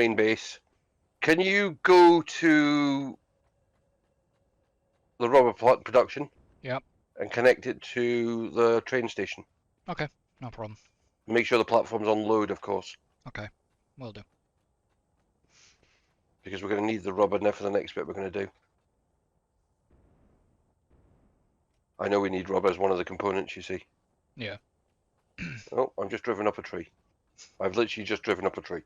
main base. Can you go to the rubber production? Yep. And connect it to the train station. Okay, no problem. Make sure the platform's on load, of course. Okay, will do. Because we're going to need the rubber now for the next bit we're going to do. I know we need rubber as one of the components, you see. Yeah. Oh, I'm just driven up a tree. I've literally just driven up a tree.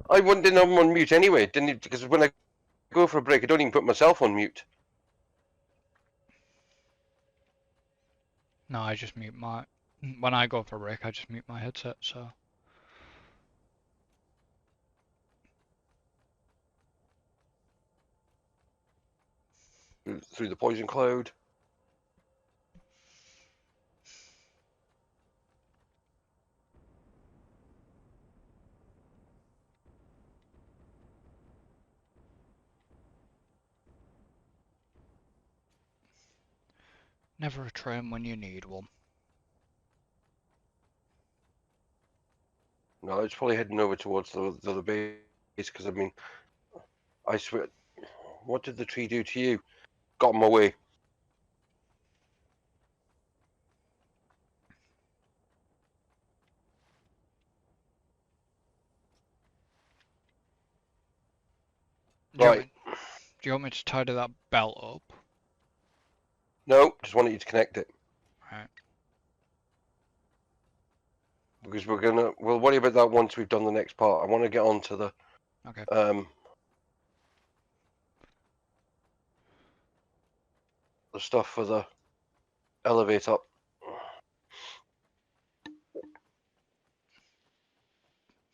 I didn't have them on mute anyway, didn't it? Because when I go for a break, I don't even put myself on mute. No, I just mute my... When I go for a break, I just mute my headset, so... Through the poison cloud. Never a train when you need one. No, it's probably heading over towards the other base, because I mean, I swear, what did the tree do to you? Got in my way. Right. Do you want me to tidy that belt up? No, just wanted you to connect it. Right. Because we'll worry about that once we've done the next part. I want to get on to the Okay. The stuff for the elevator.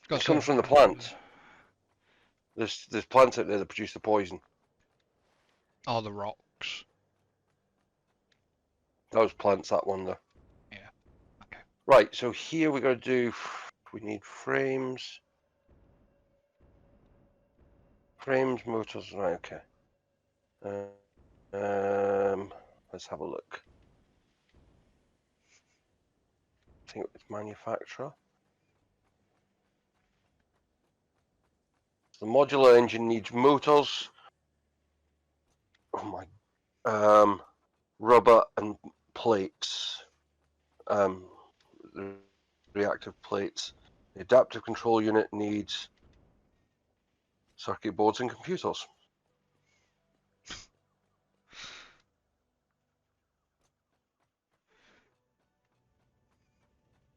This comes from the plants. There's plants out there that produce the poison. Oh, the rocks. Those plants, that one there. Yeah. Okay. Right, so here we're going to do, we need frames. Frames, motors, right, okay. Let's have a look. I think it's manufacturer. The modular engine needs motors. Oh my. Rubber and plates. The reactive plates. The adaptive control unit needs circuit boards and computers.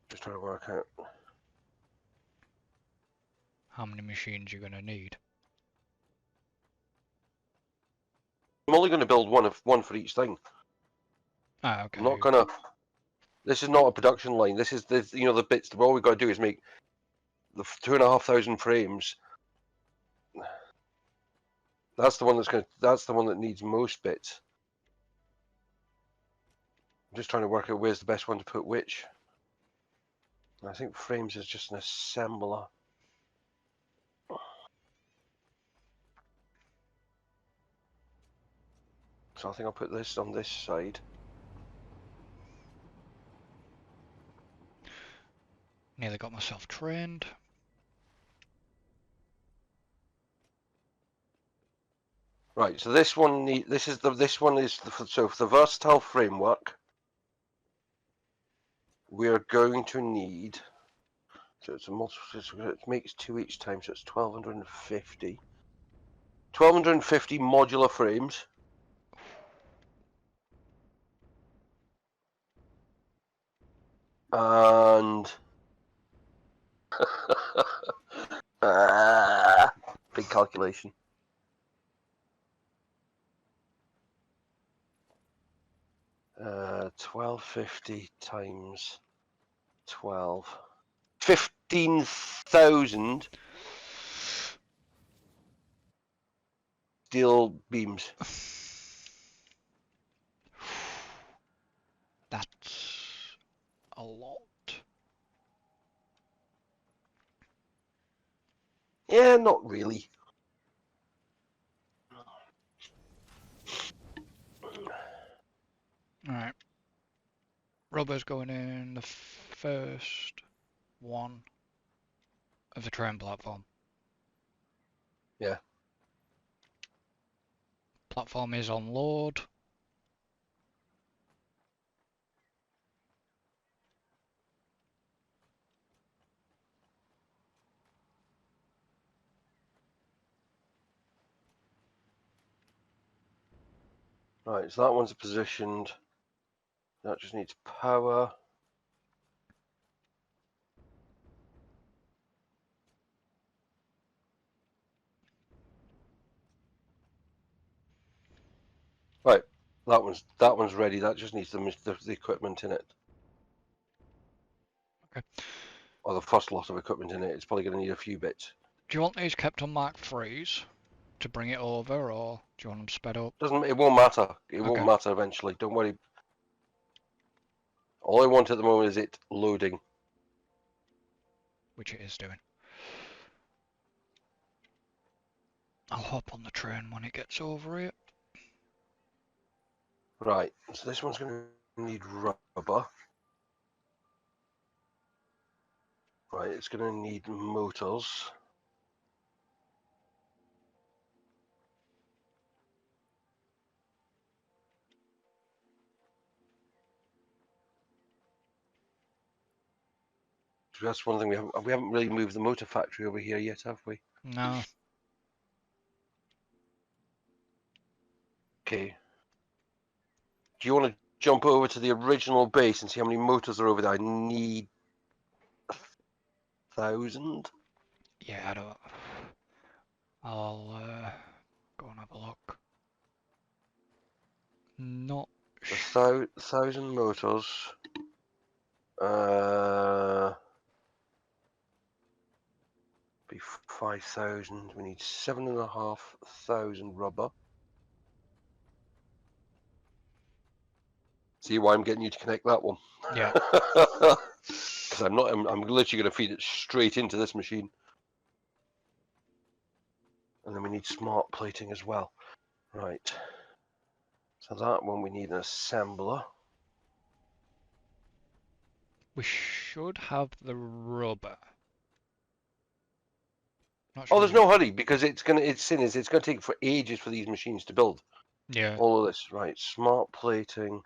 Just trying to work out how many machines you're gonna need. I'm only going to build one for each thing. Ah, okay. I'm not gonna. This is not a production line. This is the bits. All we got to do is make the 2,500 frames. That's the one that's going. That's the one that needs most bits. I'm just trying to work out where's the best one to put which. I think frames is just an assembler. So I think I'll put this on this side. Nearly got myself trained. Right. So this one so for the versatile framework, we're going to need. So it's a multiple. It makes 2 each time, so it's 1,250. 1,250 modular frames. And big calculation. Uh, 1,250 times 12. 15,000 steel beams. That's a lot. Yeah, not really. Alright. Rubber's going in the first one of the train platform. Yeah. Platform is on load. Right, so that one's positioned. That just needs power. Right, that one's ready. That just needs the equipment in it. Okay. Or the first lot of equipment in it. It's probably going to need a few bits. Do you want these kept on Mark 3s to bring it over, or do you want them sped up? It won't matter. It Okay. won't matter eventually. Don't worry. All I want at the moment is it loading. Which it is doing. I'll hop on the train when it gets over here. Right, so this one's going to need rubber. Right, it's going to need motors. That's one thing we haven't really moved the motor factory over here yet, have we? No. Okay. Do you want to jump over to the original base and see how many motors are over there? I need 1,000. Yeah, I don't. I'll go and have a look. Not. 1,000 motors. Be 5,000. We need 7,500 rubber. See why I'm getting you to connect that one? Yeah. Because I'm literally going to feed it straight into this machine. And then we need smart plating as well. Right. So that one we need an assembler. We should have the rubber. Not Oh, sure. there's no hurry because it's going to take for ages for these machines to build. Yeah. All of this. Right. Smart plating.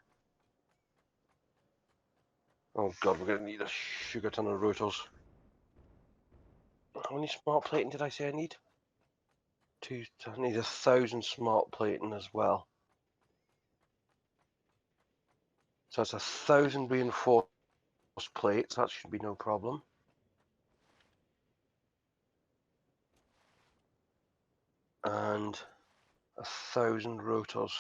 Oh god, we're going to need a sugar ton of rotors. How many smart plating did I say I need? I need 1,000 smart plating as well. So that's 1,000 reinforced plates. That should be no problem. And 1,000 rotors.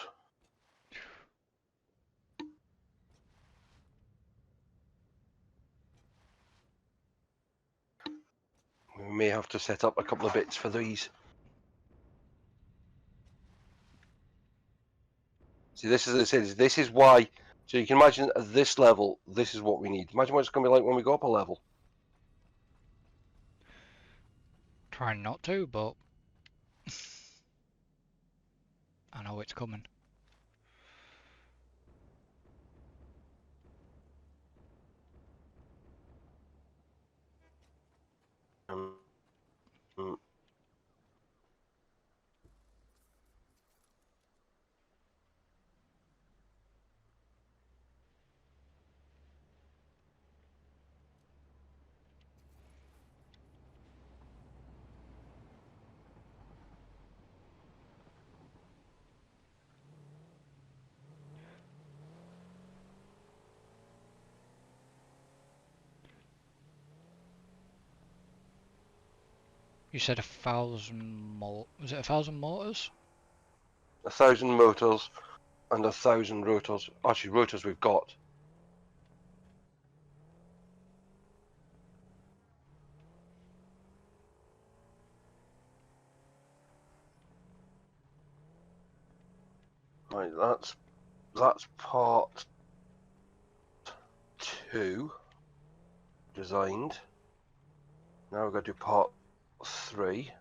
We may have to set up a couple of bits for these. See, this is why. So you can imagine at this level, this is what we need. Imagine what it's going to be like when we go up a level. Trying not to, but I know it's coming. Um, You said 1,000 was it 1,000 motors? 1,000 motors and 1,000 rotors. Actually, rotors we've got. Right, that's part 2 designed. Now we've got to do part 3.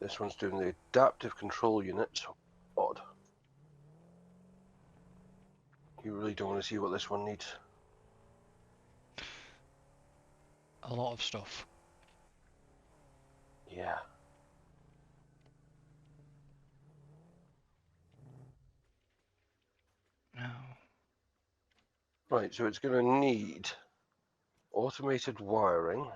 This one's doing the adaptive control unit, so odd. You really don't want to see what this one needs. A lot of stuff. Yeah. Now, Right, so it's going to need automated wiring.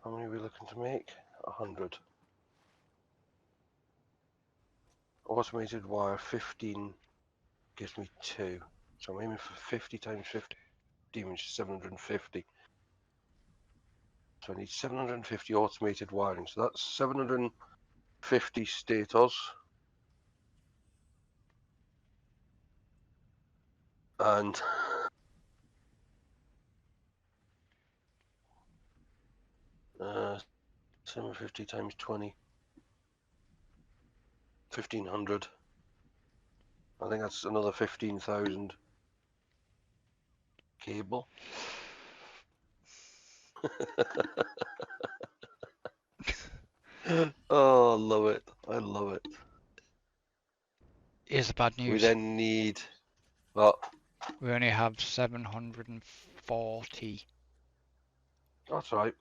How many are we looking to make? 100. Automated wire 15 gives me 2. So I'm aiming for 50 times 50, which is 750. So I need 750 automated wiring. So that's 750 stators. And 750 times 20. 1500. I think that's another 15,000 cable. Oh, I love it. I love it. here's the bad We news. then need, well, We only have 740 that's right.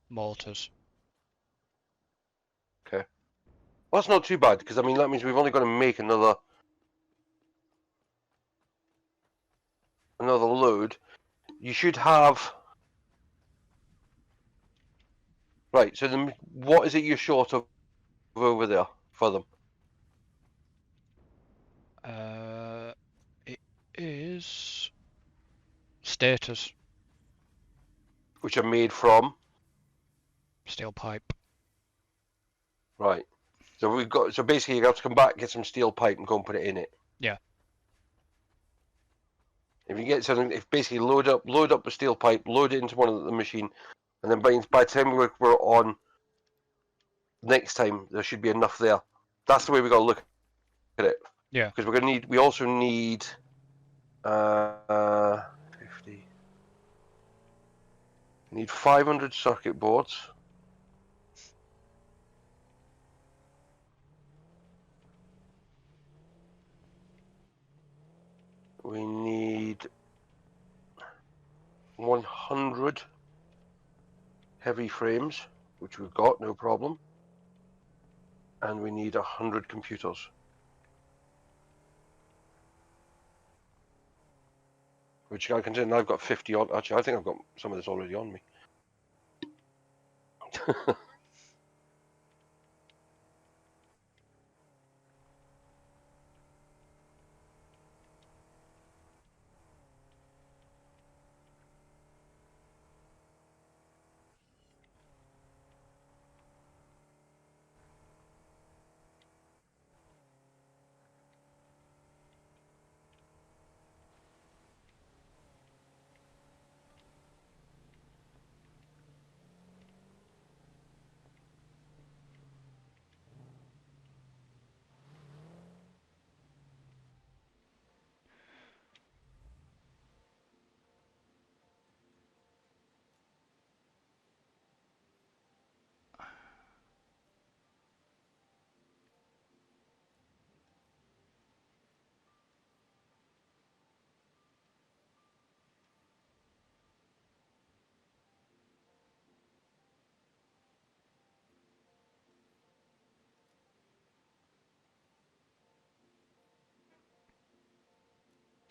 motors. Okay. Well, that's not too bad, because I mean, that means we've only got to make another load. You should have, right, so then what is it you're short of over there for them? It is stators, Which are made from, steel pipe. right. So we've got, so basically you have to come back, get some steel pipe and go and put it in it. Yeah. If you get something, if basically load up the steel pipe, load it into one of the machine, and then by the time we're on next time, there should be enough there. That's the way we got to look at it. Yeah. Because we also need 50. We need 500 circuit boards. We need 100 heavy frames, which we've got, no problem. And we need 100 computers. Which I can I've got 50 on. Actually, I think I've got some of this already on me.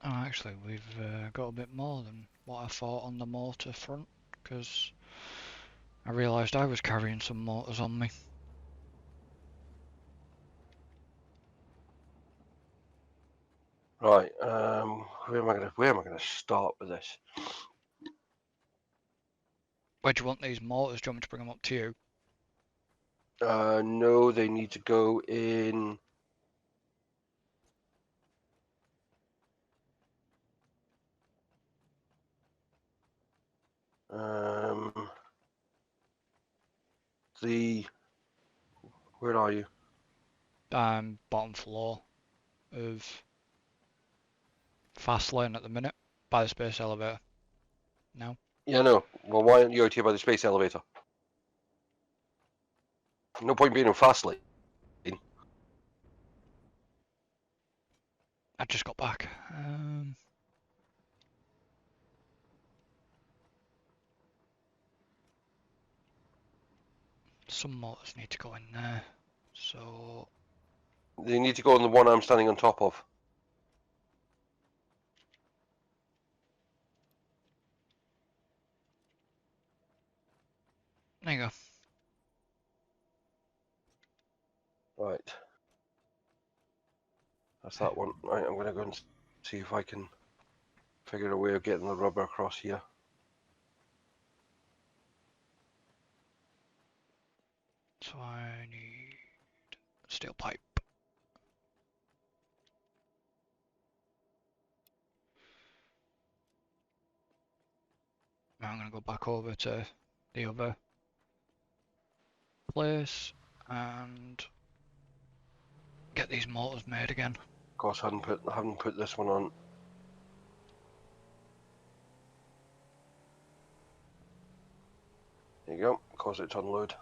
Oh, actually, we've got a bit more than what I thought on the motor front, because I realised I was carrying some motors on me. Right. Where am I gonna start with this? Where do you want these motors? Do you want me to bring them up to you? No, they need to go in. The where are you? Bottom floor of fast lane at the minute, by the space elevator. No? Yeah, no. Well, why aren't you out here by the space elevator? No point being in fast lane. I just got back. Some motors need to go in there. So They need to go on the one I'm standing on top of. there you go. Right. That's that one. Right, I'm going to go and see if I can figure a way of getting the rubber across here. So I need steel pipe. Now I'm going to go back over to the other place and get these motors made again. Of course, I haven't put this one on. There you go. Cause it to unload.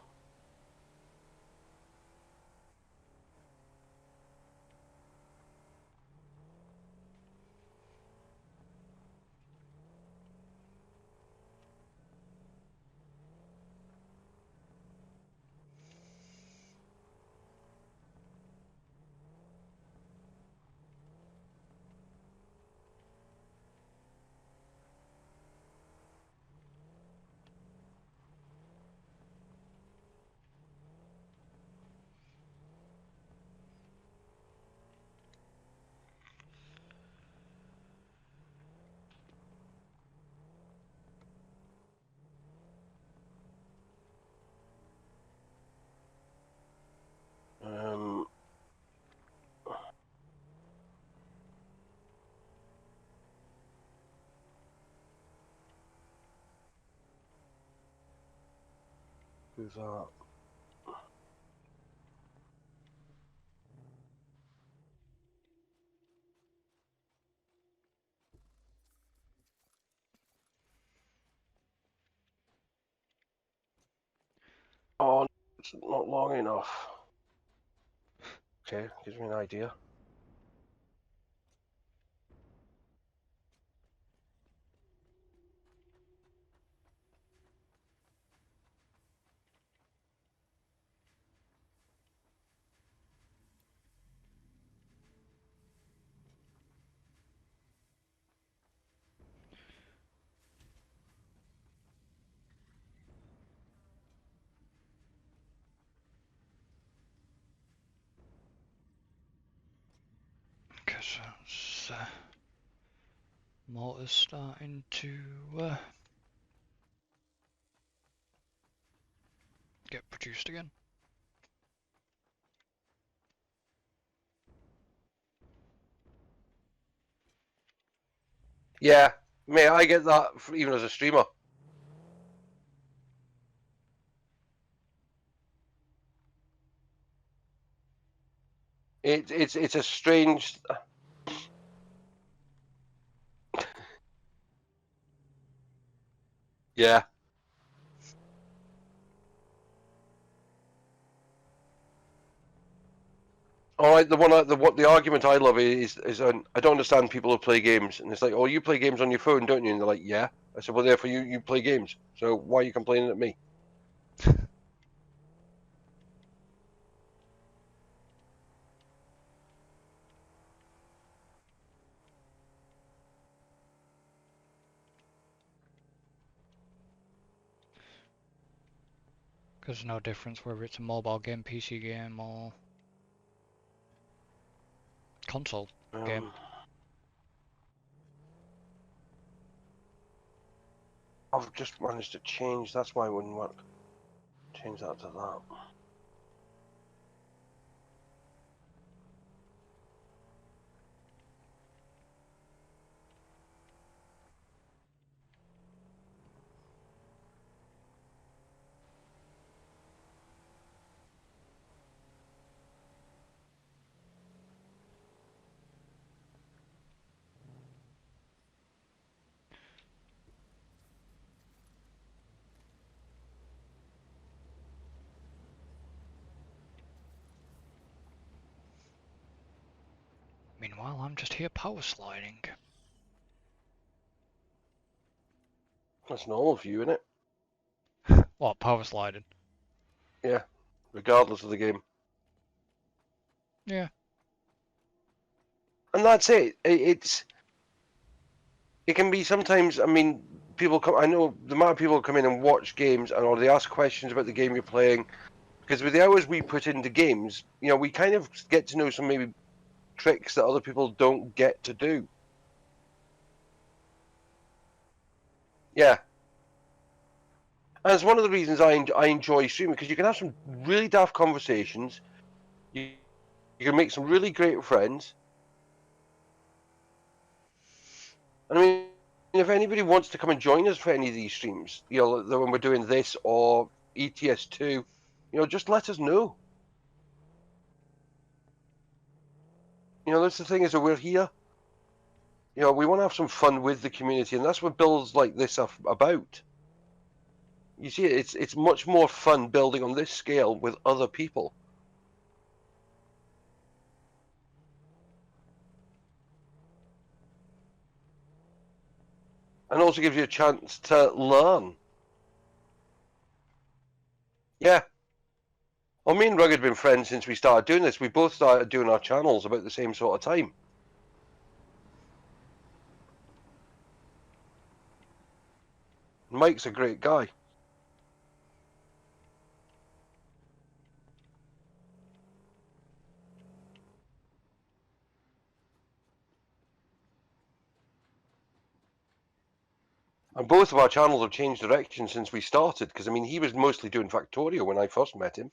Do that. Oh, it's not long enough. Okay, gives me an idea. Because motors starting to get produced again. Yeah, mate, I get that even as a streamer. It's a strange. Yeah. All right, the argument I love is I don't understand people who play games, and it's like, oh, you play games on your phone, don't you? And they're like, yeah. I said, well, therefore you play games. So why are you complaining at me? Because there's no difference whether it's a mobile game, PC game, or console game. I've just managed to change. That's why I wouldn't work. Change that to that. Meanwhile, I'm just here power sliding. That's normal for you, isn't it? What, power sliding? Yeah, regardless of the game. Yeah. And that's it. It can be sometimes. I mean, people come. I know the amount of people who come in and watch games, and or they ask questions about the game you're playing. Because with the hours we put into games, we kind of get to know some maybe tricks that other people don't get to do. Yeah, and it's one of the reasons I enjoy streaming, because you can have some really daft conversations. You can make some really great friends. And I mean, if anybody wants to come and join us for any of these streams, when we're doing this or ETS2, just let us know. That's the thing, is that we're here. We want to have some fun with the community, and that's what builds like this are about. You see, it's much more fun building on this scale with other people. And also gives you a chance to learn. Yeah. Well, me and Rug had been friends since we started doing this. We both started doing our channels about the same sort of time. Mike's a great guy. And both of our channels have changed direction since we started, because, I mean, he was mostly doing Factorio when I first met him.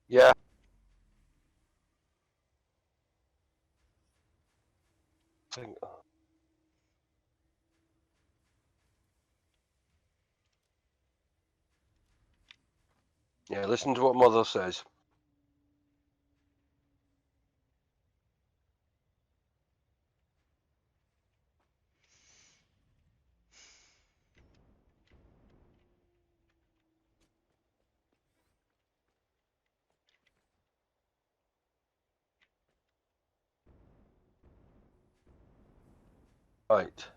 Yeah. Yeah, listen to what Mother says. Right.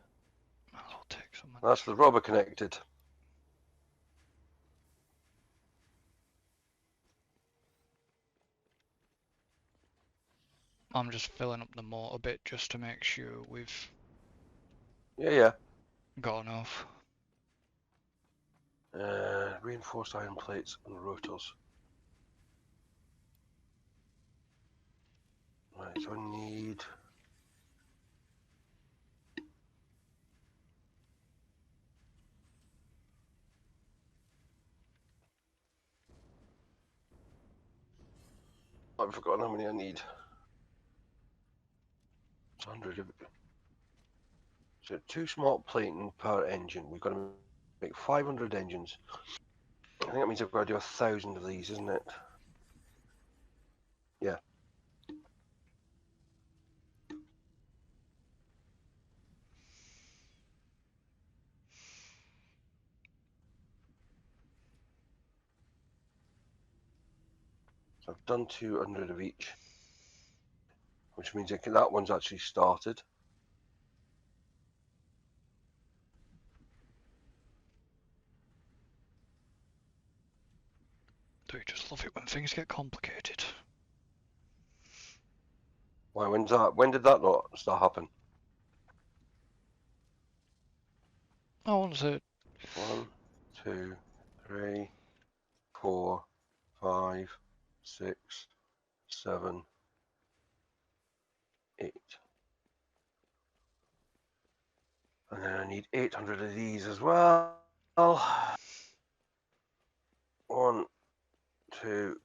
I'll take some. That's the rubber connected. I'm just filling up the motor bit just to make sure we've Yeah. got enough. Reinforced iron plates and rotors. Right, so I need... I've forgotten how many I need. It's 100 of it. So 2 smart plating per engine. We've got to make 500 engines. I think that means I've got to do 1,000 of these, isn't it? Yeah. So I've done 200 of each, which means that one's actually started. Do you just love it when things get complicated? Why? When did that not start happen? I want to. 1, 2, 3, 4, 5, 6, 7, 8. And then I need 800 of these as well. 1, 2,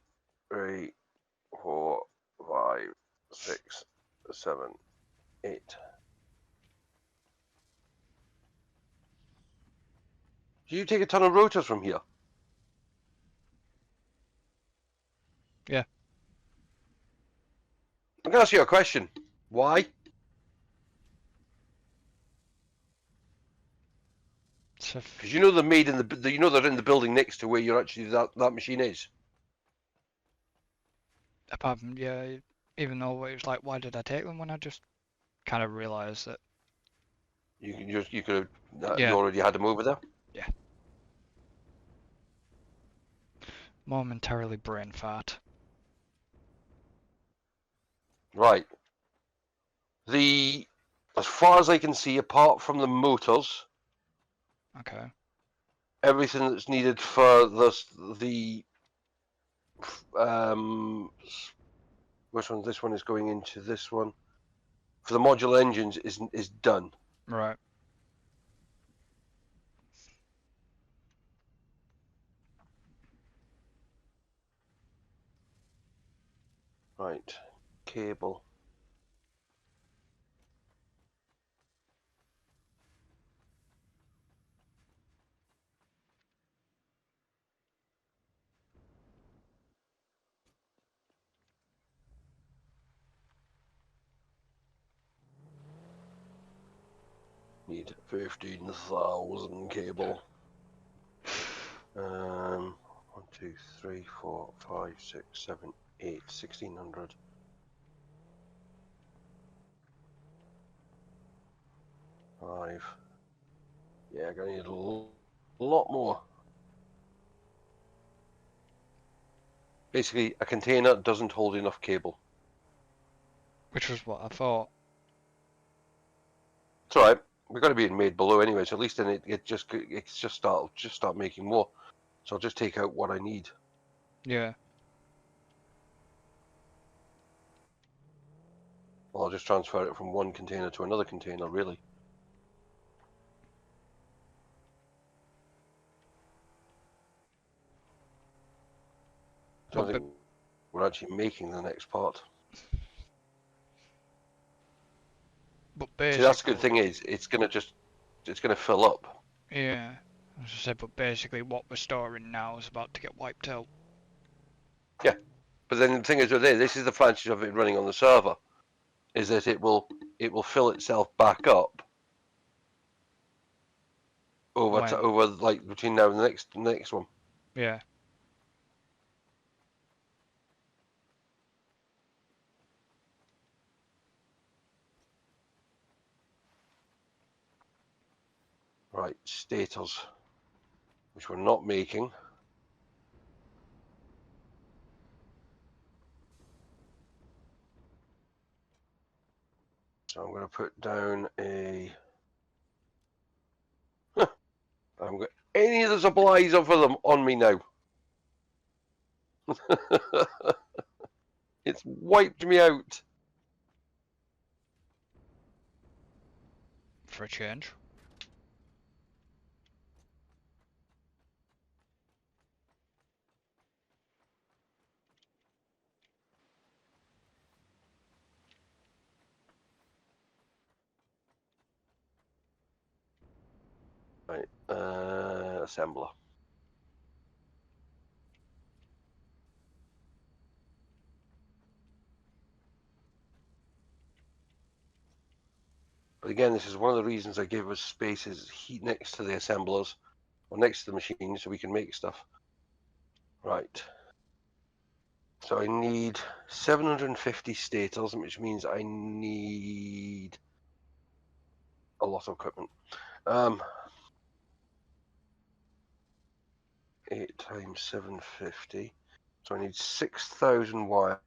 3, 4, 5, 6, 7, 8. Do you take a ton of rotors from here? Yeah. I'm going to ask you a question. Why? So Because you know they're made in you know they're in the building next to where you're actually that machine is. apart from, yeah, even though it was like, why did I take them when I just kind of realised that, You could have you yeah, already had them over there. yeah, momentarily brain fart. Right. As far as I can see, apart from the motors, Okay, everything that's needed for the which one? This one is going into this one. For the modular engines is done. right. Right. Cable. Need 15,000 cable. 1, 2, 3, 4, 5, 6, 7, 8, 1,600. 5. Yeah, gonna need a lot more. Basically, a container doesn't hold enough cable. Which was what I thought. It's alright. We've got to be made below anyway, so at least then it's just start making more. So I'll just take out what I need. Yeah, Well, I'll just transfer it from one container to another container, really. I don't but think we're actually making the next part. See, that's the good thing basically, is it's gonna fill up. yeah. As I said, but basically what we're storing now is about to get wiped out. Yeah, but then the thing is with this is the advantage of it running on the server, is that it will fill itself back up When, over like between now and the next one. yeah, Right, stators, which we're not making. So I'm going to put down a. I haven't got any of the supplies for them on me now. It's wiped me out. for a change. Right, assembler. But again, this is one of the reasons I give us spaces heat next to the assemblers or next to the machine so we can make stuff. Right. So I need 750 stators, which means I need a lot of equipment. 8 times 750. So I need 6,000 wire.